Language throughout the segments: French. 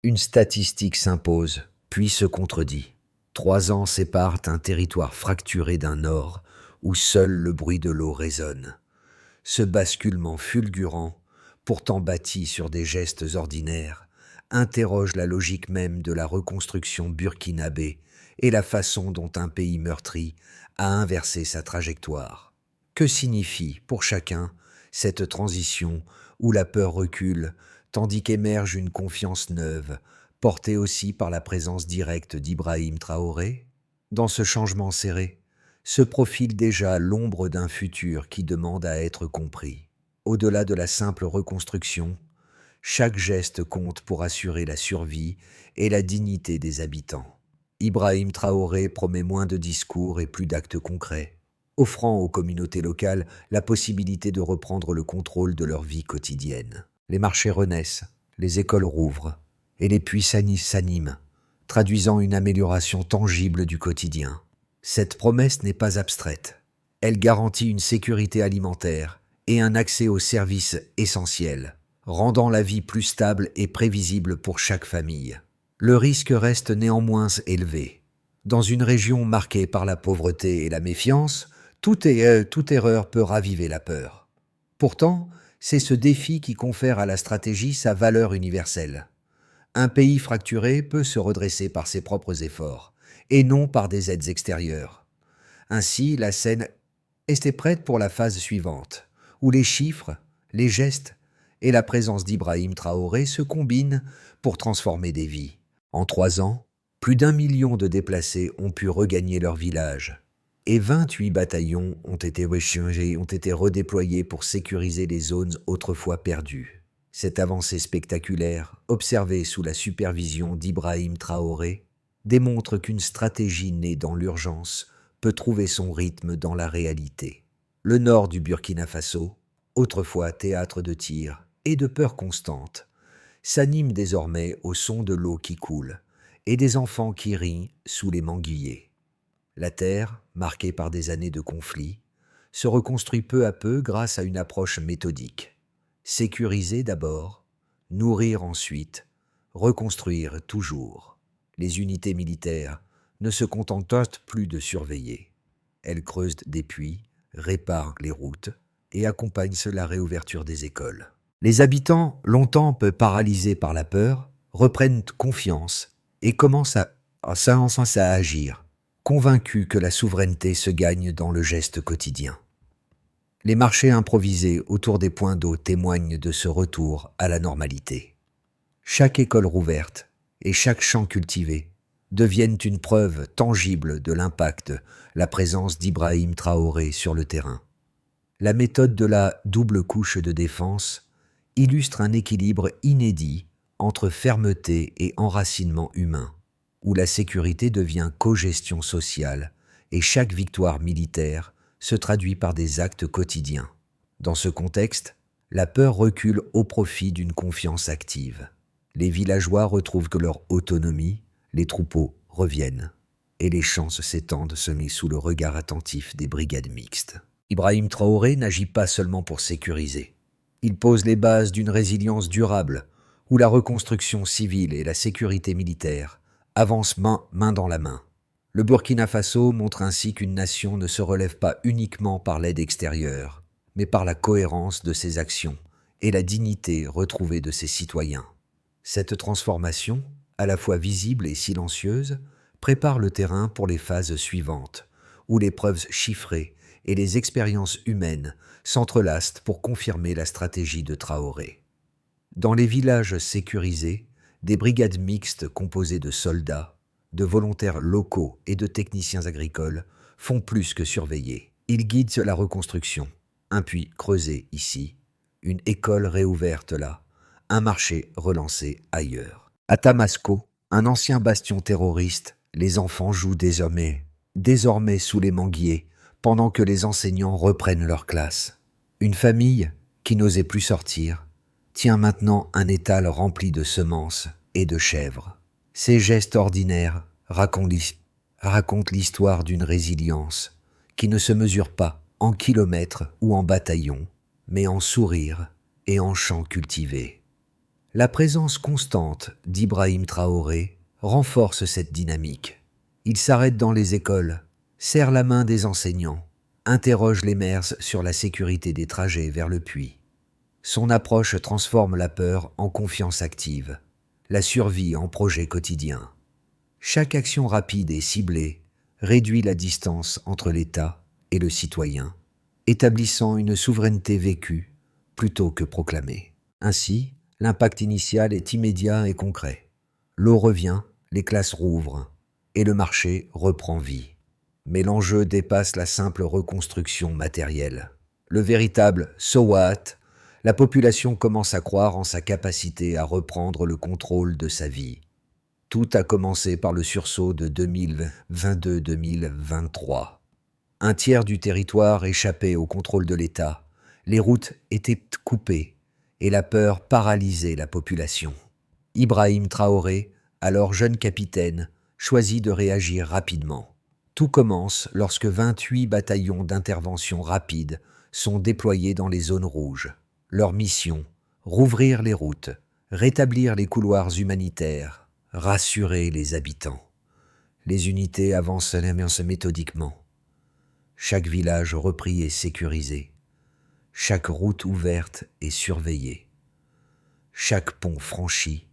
Une statistique s'impose, puis se contredit. 3 ans séparent un territoire fracturé d'un nord où seul le bruit de l'eau résonne. Ce basculement fulgurant, pourtant bâti sur des gestes ordinaires, interroge la logique même de la reconstruction burkinabé et la façon dont un pays meurtri a inversé sa trajectoire. Que signifie, pour chacun, cette transition où la peur recule, tandis qu'émerge une confiance neuve, portée aussi par la présence directe d'Ibrahim Traoré? Dans ce changement serré, se profile déjà l'ombre d'un futur qui demande à être compris. Au-delà de la simple reconstruction, chaque geste compte pour assurer la survie et la dignité des habitants. Ibrahim Traoré promet moins de discours et plus d'actes concrets, offrant aux communautés locales la possibilité de reprendre le contrôle de leur vie quotidienne. Les marchés renaissent, les écoles rouvrent, et les puits s'animent, traduisant une amélioration tangible du quotidien. Cette promesse n'est pas abstraite. Elle garantit une sécurité alimentaire et un accès aux services essentiels, rendant la vie plus stable et prévisible pour chaque famille. Le risque reste néanmoins élevé. Dans une région marquée par la pauvreté et la méfiance, toute erreur peut raviver la peur. Pourtant, c'est ce défi qui confère à la stratégie sa valeur universelle. Un pays fracturé peut se redresser par ses propres efforts, et non par des aides extérieures. Ainsi, la scène était prête pour la phase suivante, où les chiffres, les gestes et la présence d'Ibrahim Traoré se combinent pour transformer des vies. En 3 ans, plus d'1 million de déplacés ont pu regagner leur village, et 28 bataillons ont été redéployés pour sécuriser les zones autrefois perdues. Cette avancée spectaculaire, observée sous la supervision d'Ibrahim Traoré, démontre qu'une stratégie née dans l'urgence peut trouver son rythme dans la réalité. Le nord du Burkina Faso, autrefois théâtre de tirs et de peurs constantes, s'anime désormais au son de l'eau qui coule et des enfants qui rient sous les manguiers. La terre, marquée par des années de conflits, se reconstruit peu à peu grâce à une approche méthodique. Sécuriser d'abord, nourrir ensuite, reconstruire toujours. Les unités militaires ne se contentent plus de surveiller. Elles creusent des puits, réparent les routes et accompagnent la réouverture des écoles. Les habitants, longtemps peu paralysés par la peur, reprennent confiance et commencent à agir, convaincus que la souveraineté se gagne dans le geste quotidien. Les marchés improvisés autour des points d'eau témoignent de ce retour à la normalité. Chaque école rouverte et chaque champ cultivé deviennent une preuve tangible de l'impact, la présence d'Ibrahim Traoré sur le terrain. La méthode de la double couche de défense illustre un équilibre inédit entre fermeté et enracinement humain, où la sécurité devient cogestion sociale et chaque victoire militaire se traduit par des actes quotidiens. Dans ce contexte, la peur recule au profit d'une confiance active. Les villageois retrouvent leur autonomie, les troupeaux reviennent, et les champs s'étendent semés sous le regard attentif des brigades mixtes. Ibrahim Traoré n'agit pas seulement pour sécuriser. Il pose les bases d'une résilience durable, où la reconstruction civile et la sécurité militaire avancent main dans la main. Le Burkina Faso montre ainsi qu'une nation ne se relève pas uniquement par l'aide extérieure, mais par la cohérence de ses actions et la dignité retrouvée de ses citoyens. Cette transformation, à la fois visible et silencieuse, prépare le terrain pour les phases suivantes, où les preuves chiffrées et les expériences humaines s'entrelacent pour confirmer la stratégie de Traoré. Dans les villages sécurisés, des brigades mixtes composées de soldats, de volontaires locaux et de techniciens agricoles font plus que surveiller. Ils guident la reconstruction. Un puits creusé ici, une école réouverte là, un marché relancé ailleurs. À Tamasco, un ancien bastion terroriste, les enfants jouent désormais sous les manguiers, pendant que les enseignants reprennent leur classe. Une famille, qui n'osait plus sortir, tient maintenant un étal rempli de semences et de chèvres. Ces gestes ordinaires racontent l'histoire d'une résilience qui ne se mesure pas en kilomètres ou en bataillons, mais en sourires et en champs cultivés. La présence constante d'Ibrahim Traoré renforce cette dynamique. Il s'arrête dans les écoles, serre la main des enseignants, interroge les mères sur la sécurité des trajets vers le puits. Son approche transforme la peur en confiance active, la survie en projet quotidien. Chaque action rapide et ciblée réduit la distance entre l'État et le citoyen, établissant une souveraineté vécue plutôt que proclamée. Ainsi, l'impact initial est immédiat et concret. L'eau revient, les classes rouvrent, et le marché reprend vie. Mais l'enjeu dépasse la simple reconstruction matérielle. Le véritable « so what », la population commence à croire en sa capacité à reprendre le contrôle de sa vie. Tout a commencé par le sursaut de 2022-2023. Un tiers du territoire échappait au contrôle de l'État. Les routes étaient coupées et la peur paralysait la population. Ibrahim Traoré, alors jeune capitaine, choisit de réagir rapidement. Tout commence lorsque 28 bataillons d'intervention rapide sont déployés dans les zones rouges. Leur mission, rouvrir les routes, rétablir les couloirs humanitaires, rassurer les habitants. Les unités avancent méthodiquement. Chaque village repris est sécurisé. Chaque route ouverte est surveillée. Chaque pont franchi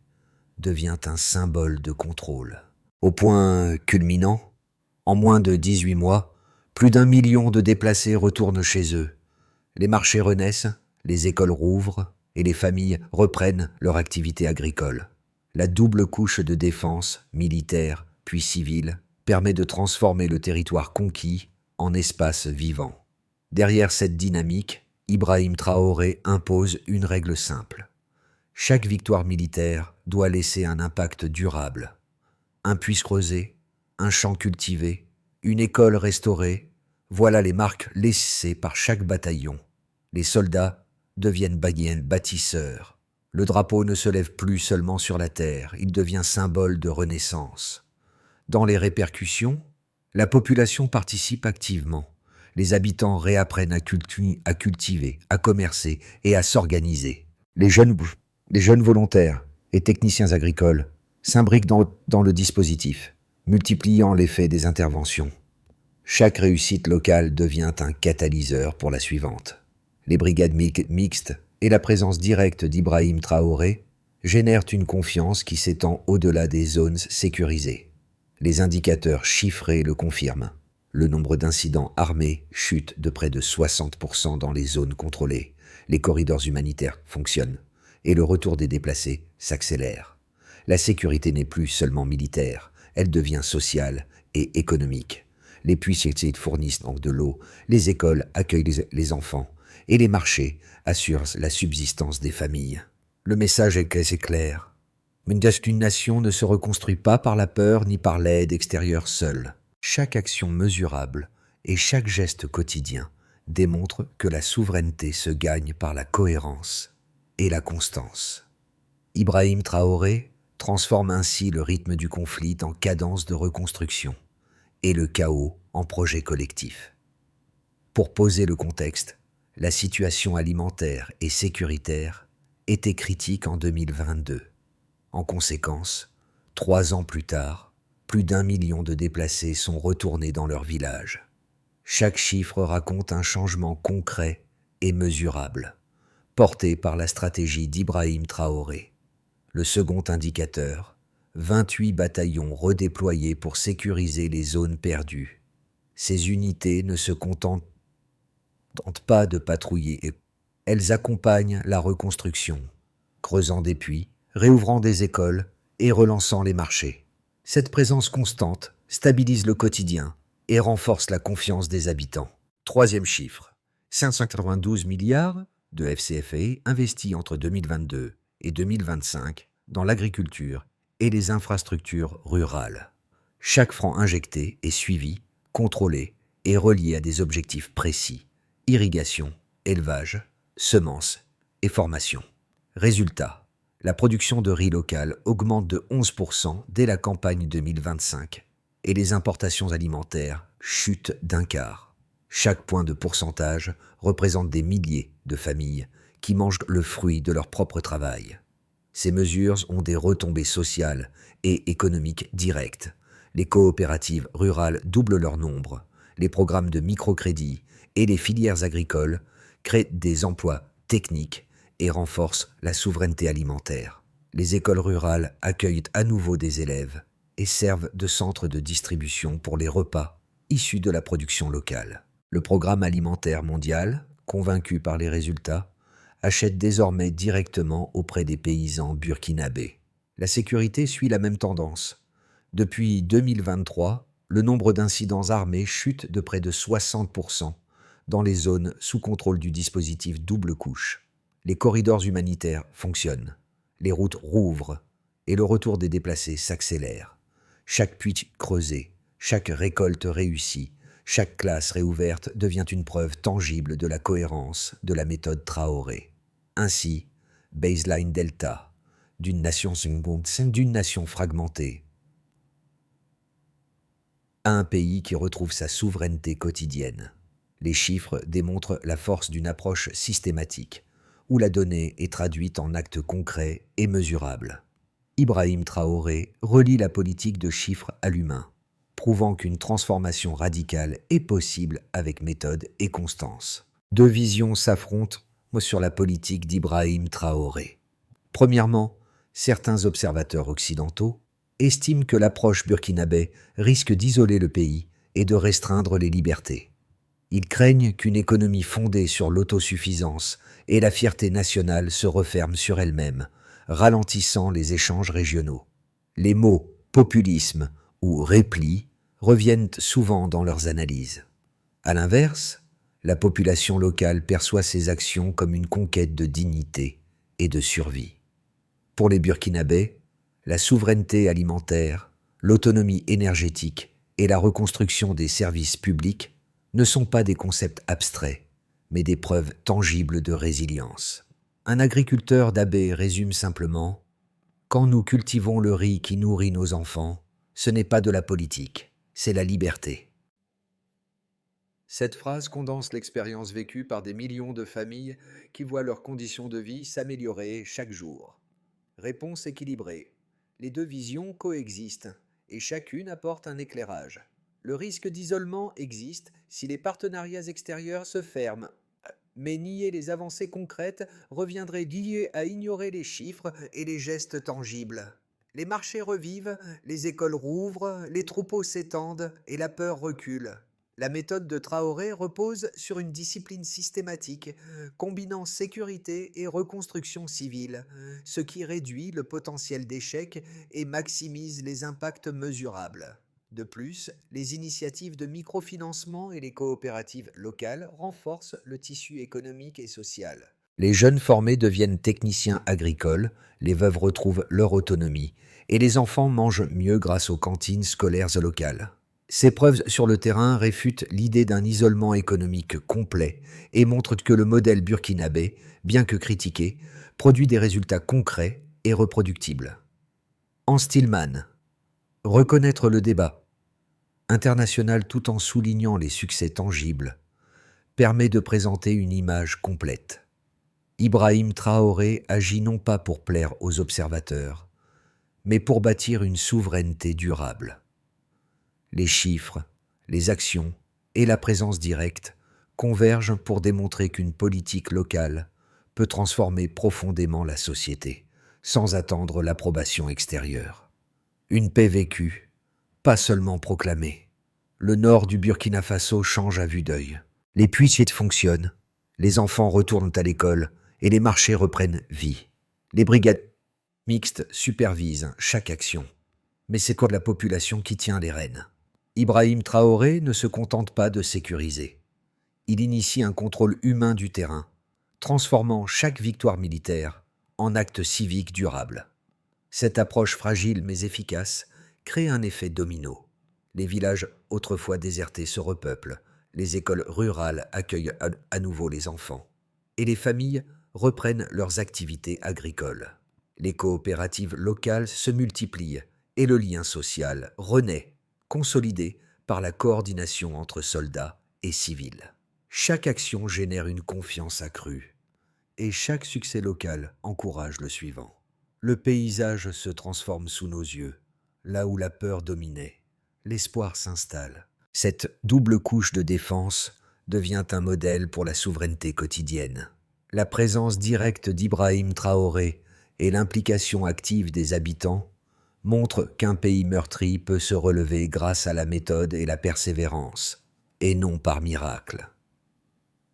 devient un symbole de contrôle. Au point culminant, en moins de 18 mois, plus d'1 million de déplacés retournent chez eux. Les marchés renaissent, les écoles rouvrent et les familles reprennent leur activité agricole. La double couche de défense, militaire puis civile, permet de transformer le territoire conquis en espace vivant. Derrière cette dynamique, Ibrahim Traoré impose une règle simple. Chaque victoire militaire doit laisser un impact durable. Un puits creusé, un champ cultivé, une école restaurée, voilà les marques laissées par chaque bataillon. Les soldats deviennent bâtisseurs. Le drapeau ne se lève plus seulement sur la terre, il devient symbole de renaissance. Dans les répercussions, la population participe activement. Les habitants réapprennent à cultiver, à commercer et à s'organiser. Les jeunes volontaires et techniciens agricoles s'imbriquent dans le dispositif, multipliant l'effet des interventions. Chaque réussite locale devient un catalyseur pour la suivante. Les brigades mixtes et la présence directe d'Ibrahim Traoré génèrent une confiance qui s'étend au-delà des zones sécurisées. Les indicateurs chiffrés le confirment. Le nombre d'incidents armés chute de près de 60% dans les zones contrôlées. Les corridors humanitaires fonctionnent et le retour des déplacés s'accélère. La sécurité n'est plus seulement militaire, elle devient sociale et économique. Les puits fournissent donc de l'eau, les écoles accueillent les enfants et les marchés assurent la subsistance des familles. Le message est clair. Une nation ne se reconstruit pas par la peur ni par l'aide extérieure seule. Chaque action mesurable et chaque geste quotidien démontre que la souveraineté se gagne par la cohérence et la constance. Ibrahim Traoré transforme ainsi le rythme du conflit en cadence de reconstruction et le chaos en projet collectif. Pour poser le contexte, la situation alimentaire et sécuritaire était critique en 2022. En conséquence, 3 ans plus tard, plus d'1 million de déplacés sont retournés dans leur village. Chaque chiffre raconte un changement concret et mesurable, porté par la stratégie d'Ibrahim Traoré. Le second indicateur, 28 bataillons redéployés pour sécuriser les zones perdues. Ces unités ne se contentent pas de patrouiller, elles accompagnent la reconstruction, creusant des puits, réouvrant des écoles et relançant les marchés. Cette présence constante stabilise le quotidien et renforce la confiance des habitants. Troisième chiffre, 592 milliards de FCFE investis entre 2022 et 2025 dans l'agriculture et les infrastructures rurales. Chaque franc injecté est suivi, contrôlé et relié à des objectifs précis: irrigation, élevage, semences et formation. Résultat, la production de riz local augmente de 11% dès la campagne 2025 et les importations alimentaires chutent d'1/4. Chaque point de pourcentage représente des milliers de familles qui mangent le fruit de leur propre travail. Ces mesures ont des retombées sociales et économiques directes. Les coopératives rurales doublent leur nombre, les programmes de microcrédit et les filières agricoles créent des emplois techniques et renforcent la souveraineté alimentaire. Les écoles rurales accueillent à nouveau des élèves et servent de centre de distribution pour les repas issus de la production locale. Le Programme alimentaire mondial, convaincu par les résultats, achète désormais directement auprès des paysans burkinabés. La sécurité suit la même tendance. Depuis 2023, le nombre d'incidents armés chute de près de 60% dans les zones sous contrôle du dispositif double couche. Les corridors humanitaires fonctionnent, les routes rouvrent et le retour des déplacés s'accélère. Chaque puits creusé, chaque récolte réussie, chaque classe réouverte devient une preuve tangible de la cohérence de la méthode Traoré. Ainsi, Baseline Delta, d'une nation fragmentée, à un pays qui retrouve sa souveraineté quotidienne. Les chiffres démontrent la force d'une approche systématique, où la donnée est traduite en actes concrets et mesurables. Ibrahim Traoré relie la politique de chiffres à l'humain, prouvant qu'une transformation radicale est possible avec méthode et constance. Deux visions s'affrontent sur la politique d'Ibrahim Traoré. Premièrement, certains observateurs occidentaux estiment que l'approche burkinabé risque d'isoler le pays et de restreindre les libertés. Ils craignent qu'une économie fondée sur l'autosuffisance et la fierté nationale se referme sur elle-même, ralentissant les échanges régionaux. Les mots populisme ou repli reviennent souvent dans leurs analyses. À l'inverse, la population locale perçoit ces actions comme une conquête de dignité et de survie. Pour les Burkinabés, la souveraineté alimentaire, l'autonomie énergétique et la reconstruction des services publics ne sont pas des concepts abstraits, mais des preuves tangibles de résilience. Un agriculteur d'Abé résume simplement « Quand nous cultivons le riz qui nourrit nos enfants, ce n'est pas de la politique, c'est la liberté. » Cette phrase condense l'expérience vécue par des millions de familles qui voient leurs conditions de vie s'améliorer chaque jour. Réponse équilibrée. Les deux visions coexistent et chacune apporte un éclairage. Le risque d'isolement existe si les partenariats extérieurs se ferment. Mais nier les avancées concrètes reviendrait lié à ignorer les chiffres et les gestes tangibles. Les marchés revivent, les écoles rouvrent, les troupeaux s'étendent et la peur recule. La méthode de Traoré repose sur une discipline systématique, combinant sécurité et reconstruction civile, ce qui réduit le potentiel d'échec et maximise les impacts mesurables. De plus, les initiatives de microfinancement et les coopératives locales renforcent le tissu économique et social. Les jeunes formés deviennent techniciens agricoles, les veuves retrouvent leur autonomie, et les enfants mangent mieux grâce aux cantines scolaires locales. Ces preuves sur le terrain réfutent l'idée d'un isolement économique complet et montrent que le modèle burkinabé, bien que critiqué, produit des résultats concrets et reproductibles. Hans Tillmann. Reconnaître le débat international tout en soulignant les succès tangibles permet de présenter une image complète. Ibrahim Traoré agit non pas pour plaire aux observateurs, mais pour bâtir une souveraineté durable. Les chiffres, les actions et la présence directe convergent pour démontrer qu'une politique locale peut transformer profondément la société, sans attendre l'approbation extérieure. Une paix vécue, pas seulement proclamée. Le nord du Burkina Faso change à vue d'œil. Les puits fonctionnent, les enfants retournent à l'école et les marchés reprennent vie. Les brigades mixtes supervisent chaque action. Mais c'est quoi la population qui tient les rênes? Ibrahim Traoré ne se contente pas de sécuriser. Il initie un contrôle humain du terrain, transformant chaque victoire militaire en acte civique durable. Cette approche fragile mais efficace crée un effet domino. Les villages autrefois désertés se repeuplent, les écoles rurales accueillent à nouveau les enfants, et les familles reprennent leurs activités agricoles. Les coopératives locales se multiplient et le lien social renaît, consolidé par la coordination entre soldats et civils. Chaque action génère une confiance accrue, et chaque succès local encourage le suivant. Le paysage se transforme sous nos yeux. Là où la peur dominait, l'espoir s'installe. Cette double couche de défense devient un modèle pour la souveraineté quotidienne. La présence directe d'Ibrahim Traoré et l'implication active des habitants montrent qu'un pays meurtri peut se relever grâce à la méthode et la persévérance, et non par miracle.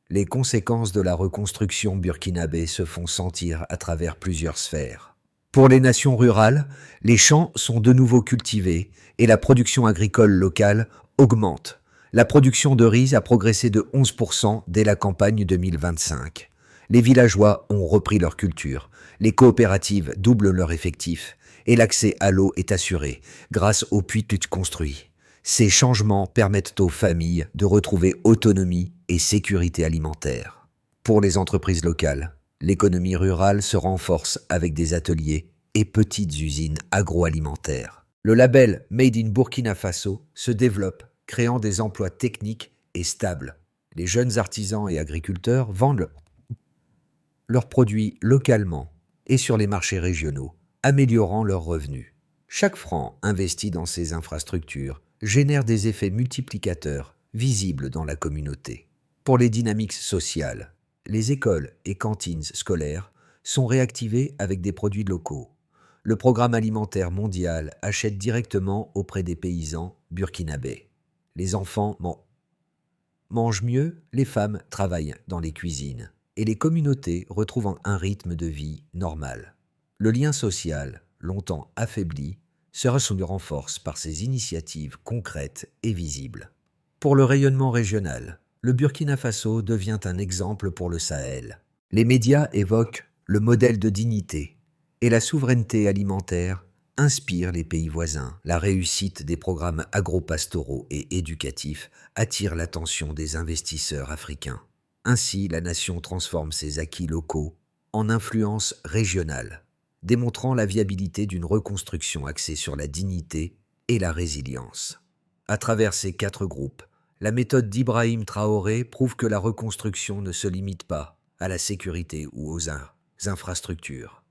Les conséquences de la reconstruction burkinabé se font sentir à travers plusieurs sphères. Pour les nations rurales, les champs sont de nouveau cultivés et la production agricole locale augmente. La production de riz a progressé de 11% dès la campagne 2025. Les villageois ont repris leur culture, les coopératives doublent leur effectif et l'accès à l'eau est assuré grâce aux puits construits. Ces changements permettent aux familles de retrouver autonomie et sécurité alimentaire. Pour les entreprises locales, l'économie rurale se renforce avec des ateliers et petites usines agroalimentaires. Le label Made in Burkina Faso se développe, créant des emplois techniques et stables. Les jeunes artisans et agriculteurs vendent leurs produits localement et sur les marchés régionaux, améliorant leurs revenus. Chaque franc investi dans ces infrastructures génère des effets multiplicateurs visibles dans la communauté. Pour les dynamiques sociales, les écoles et cantines scolaires sont réactivées avec des produits locaux. Le Programme alimentaire mondial achète directement auprès des paysans burkinabés. Les enfants mangent mieux, les femmes travaillent dans les cuisines et les communautés retrouvent un rythme de vie normal. Le lien social, longtemps affaibli, se renforce par ces initiatives concrètes et visibles. Pour le rayonnement régional, le Burkina Faso devient un exemple pour le Sahel. Les médias évoquent le modèle de dignité et la souveraineté alimentaire inspire les pays voisins. La réussite des programmes agro-pastoraux et éducatifs attire l'attention des investisseurs africains. Ainsi, la nation transforme ses acquis locaux en influence régionale, démontrant la viabilité d'une reconstruction axée sur la dignité et la résilience. À travers ces 4 groupes, la méthode d'Ibrahim Traoré prouve que la reconstruction ne se limite pas à la sécurité ou aux infrastructures.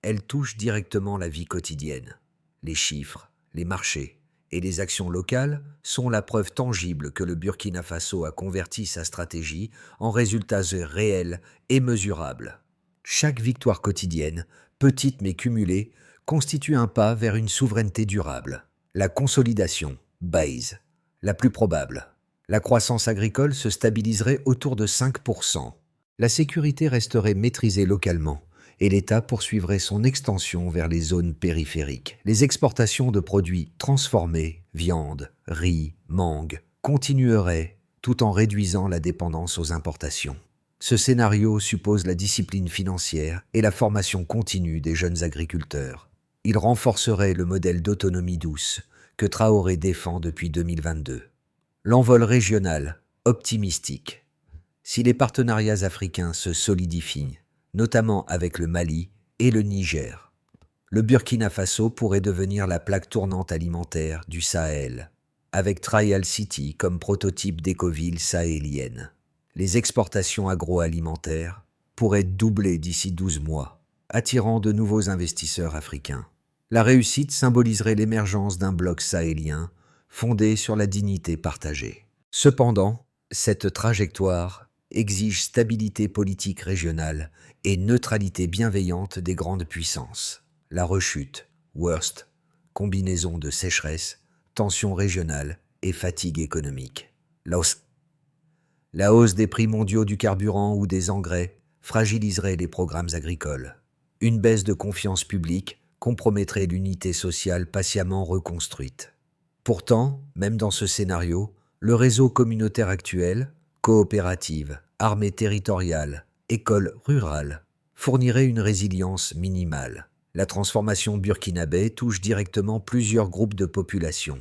Elle touche directement la vie quotidienne. Les chiffres, les marchés et les actions locales sont la preuve tangible que le Burkina Faso a converti sa stratégie en résultats réels et mesurables. Chaque victoire quotidienne, petite mais cumulée, constitue un pas vers une souveraineté durable. La consolidation, base, la plus probable. La croissance agricole se stabiliserait autour de 5%. La sécurité resterait maîtrisée localement et l'État poursuivrait son extension vers les zones périphériques. Les exportations de produits transformés, viande, riz, mangue, continueraient tout en réduisant la dépendance aux importations. Ce scénario suppose la discipline financière et la formation continue des jeunes agriculteurs. Il renforcerait le modèle d'autonomie douce que Traoré défend depuis 2022. L'envol régional, optimistique. Si les partenariats africains se solidifient, notamment avec le Mali et le Niger, le Burkina Faso pourrait devenir la plaque tournante alimentaire du Sahel, avec Trial City comme prototype d'écoville sahélienne. Les exportations agroalimentaires pourraient doubler d'ici 12 mois, attirant de nouveaux investisseurs africains. La réussite symboliserait l'émergence d'un bloc sahélien fondé sur la dignité partagée. Cependant, cette trajectoire exige stabilité politique régionale et neutralité bienveillante des grandes puissances. La rechute, worst, combinaison de sécheresse, tensions régionales et fatigue économique. La hausse des prix mondiaux du carburant ou des engrais fragiliserait les programmes agricoles. Une baisse de confiance publique compromettrait l'unité sociale patiemment reconstruite. Pourtant, même dans ce scénario, le réseau communautaire actuel, coopératives, armées territoriales, écoles rurales, fournirait une résilience minimale. La transformation burkinabé touche directement plusieurs groupes de population.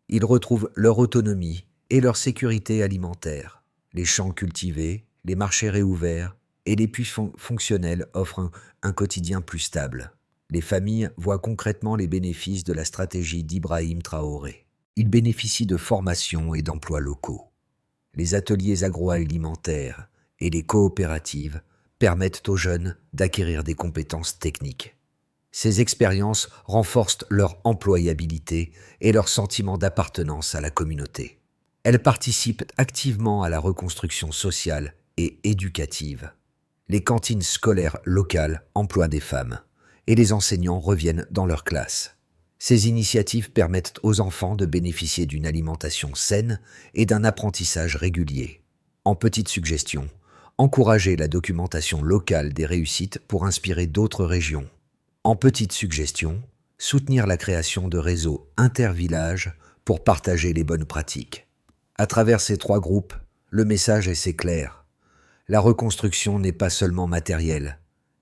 Ils retrouvent leur autonomie et leur sécurité alimentaire. Les champs cultivés, les marchés réouverts et les puits fonctionnels offrent un quotidien plus stable. Les familles voient concrètement les bénéfices de la stratégie d'Ibrahim Traoré. Ils bénéficient de formations et d'emplois locaux. Les ateliers agroalimentaires et les coopératives permettent aux jeunes d'acquérir des compétences techniques. Ces expériences renforcent leur employabilité et leur sentiment d'appartenance à la communauté. Elles participent activement à la reconstruction sociale et éducative. Les cantines scolaires locales emploient des femmes et les enseignants reviennent dans leur classe. Ces initiatives permettent aux enfants de bénéficier d'une alimentation saine et d'un apprentissage régulier. En petite suggestion, encourager la documentation locale des réussites pour inspirer d'autres régions. En petite suggestion, soutenir la création de réseaux intervillages pour partager les bonnes pratiques. À travers ces 3 groupes, le message est assez clair. La reconstruction n'est pas seulement matérielle,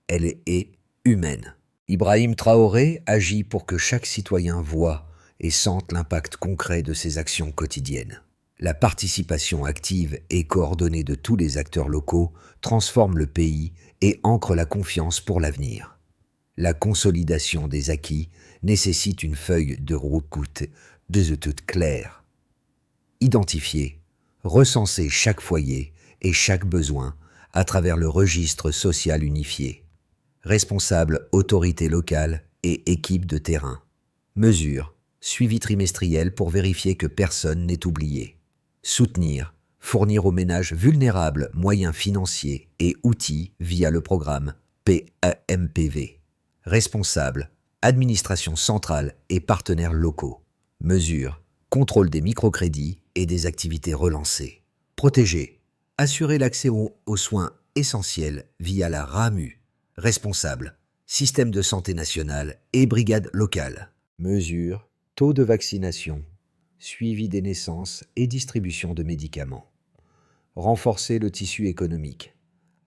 elle est humaine. Ibrahim Traoré agit pour que chaque citoyen voie et sente l'impact concret de ses actions quotidiennes. La participation active et coordonnée de tous les acteurs locaux transforme le pays et ancre la confiance pour l'avenir. La consolidation des acquis nécessite une feuille de route toute claire. Identifier, recenser chaque foyer et chaque besoin à travers le registre social unifié. Responsables, autorités locales et équipes de terrain. Mesures, suivi trimestriel pour vérifier que personne n'est oublié. Soutenir, fournir aux ménages vulnérables moyens financiers et outils via le programme PAMPV. Responsables, administration centrale et partenaires locaux. Mesures, contrôle des microcrédits et des activités relancées. Protéger, assurer l'accès aux soins essentiels via la RAMU. Responsables, système de santé national et brigade locale. Mesures, taux de vaccination, suivi des naissances et distribution de médicaments. Renforcer le tissu économique.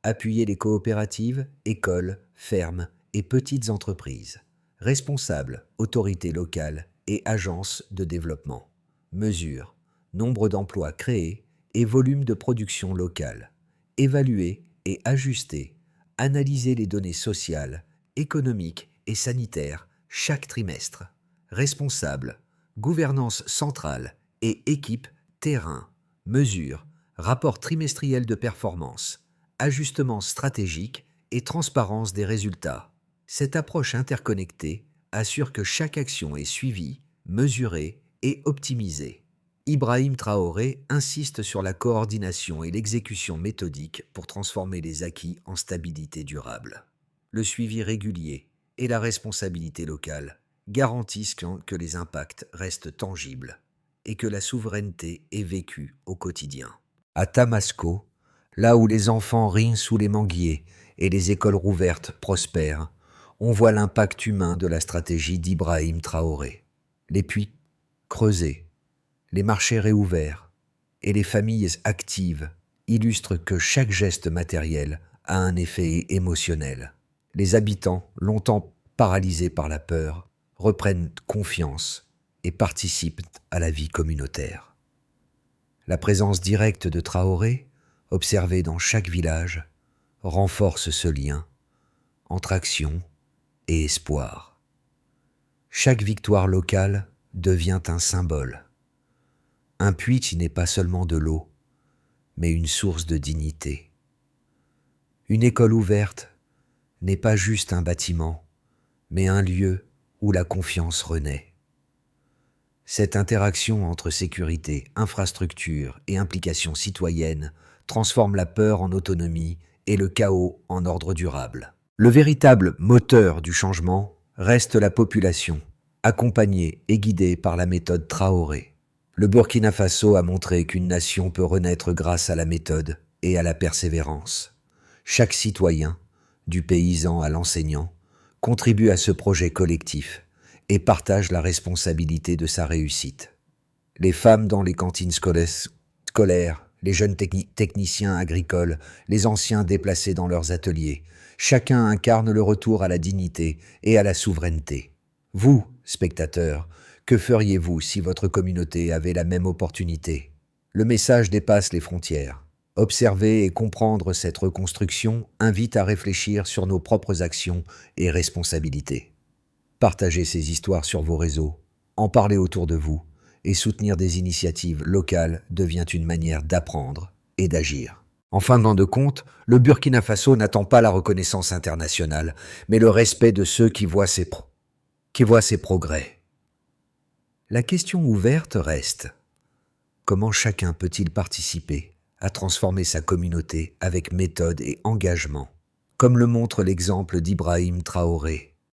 Appuyer les coopératives, écoles, fermes et petites entreprises. Responsables, autorités locales et agences de développement. Mesures, nombre d'emplois créés et volume de production locale. Évaluer et ajuster. Analyser les données sociales, économiques et sanitaires chaque trimestre. Responsables, gouvernance centrale et équipe terrain. Mesures, rapport trimestriel de performance, ajustement stratégique et transparence des résultats. Cette approche interconnectée assure que chaque action est suivie, mesurée et optimisée. Ibrahim Traoré insiste sur la coordination et l'exécution méthodique pour transformer les acquis en stabilité durable. Le suivi régulier et la responsabilité locale garantissent que les impacts restent tangibles et que la souveraineté est vécue au quotidien. À Tamasco, là où les enfants rient sous les manguiers et les écoles rouvertes prospèrent, on voit l'impact humain de la stratégie d'Ibrahim Traoré. Les puits creusés, les marchés réouverts et les familles actives illustrent que chaque geste matériel a un effet émotionnel. Les habitants, longtemps paralysés par la peur, reprennent confiance et participent à la vie communautaire. La présence directe de Traoré, observée dans chaque village, renforce ce lien entre action et espoir. Chaque victoire locale devient un symbole. Un puits qui n'est pas seulement de l'eau, mais une source de dignité. Une école ouverte n'est pas juste un bâtiment, mais un lieu où la confiance renaît. Cette interaction entre sécurité, infrastructure et implication citoyenne transforme la peur en autonomie et le chaos en ordre durable. Le véritable moteur du changement reste la population, accompagnée et guidée par la méthode Traoré. Le Burkina Faso a montré qu'une nation peut renaître grâce à la méthode et à la persévérance. Chaque citoyen, du paysan à l'enseignant, contribue à ce projet collectif et partage la responsabilité de sa réussite. Les femmes dans les cantines scolaires, les jeunes techniciens agricoles, les anciens déplacés dans leurs ateliers, chacun incarne le retour à la dignité et à la souveraineté. Vous, spectateurs, que feriez-vous si votre communauté avait la même opportunité? Le message dépasse les frontières. Observer et comprendre cette reconstruction invite à réfléchir sur nos propres actions et responsabilités. Partagez ces histoires sur vos réseaux, en parler autour de vous et soutenir des initiatives locales devient une manière d'apprendre et d'agir. En fin de compte, le Burkina Faso n'attend pas la reconnaissance internationale, mais le respect de ceux qui voient ses progrès. La question ouverte reste: comment chacun peut-il participer à transformer sa communauté avec méthode et engagement, comme le montre l'exemple d'Ibrahim Traoré,